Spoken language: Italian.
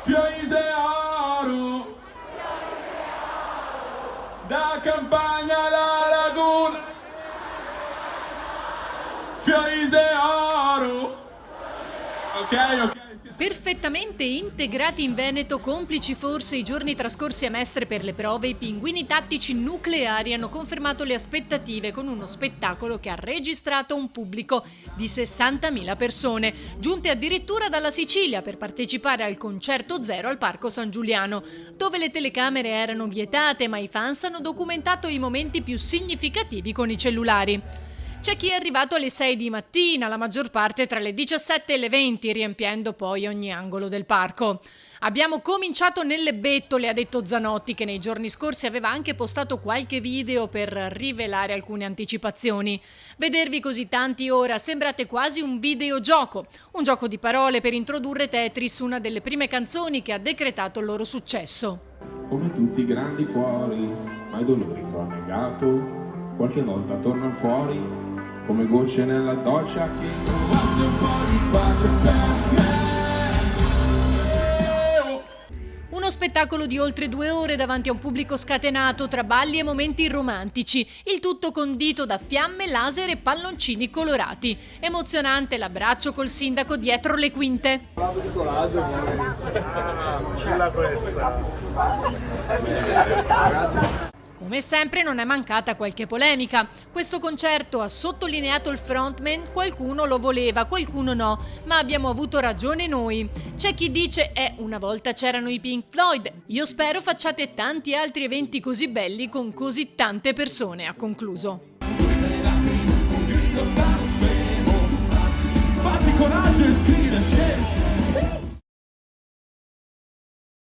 Fiaisearo, da Campagna alla Laguna, Fiaisearo. Ok. Perfettamente integrati in Veneto, complici forse i giorni trascorsi a Mestre per le prove, i pinguini tattici nucleari hanno confermato le aspettative con uno spettacolo che ha registrato un pubblico di 60.000 persone, giunte addirittura dalla Sicilia per partecipare al Concerto Zero al Parco San Giuliano, dove le telecamere erano vietate, ma i fans hanno documentato i momenti più significativi con i cellulari. C'è chi è arrivato alle 6 di mattina, la maggior parte tra le 17 e le 20, riempiendo poi ogni angolo del parco. Abbiamo cominciato nelle bettole, ha detto Zanotti, che nei giorni scorsi aveva anche postato qualche video per rivelare alcune anticipazioni. Vedervi così tanti ora sembrate quasi un videogioco, un gioco di parole per introdurre Tetris, una delle prime canzoni che ha decretato il loro successo. Come tutti i grandi cuori, ma i dolori che ho negato, qualche volta tornano fuori. Come gocce nella doccia che trovasse un po' di pace per me. Uno spettacolo di oltre 2 ore davanti a un pubblico scatenato tra balli e momenti romantici, il tutto condito da fiamme, laser e palloncini colorati. Emozionante l'abbraccio col sindaco dietro le quinte. Come sempre non è mancata qualche polemica. Questo concerto, ha sottolineato il frontman, qualcuno lo voleva, qualcuno no, ma abbiamo avuto ragione noi. C'è chi dice, una volta c'erano i Pink Floyd, io spero facciate tanti altri eventi così belli con così tante persone, ha concluso.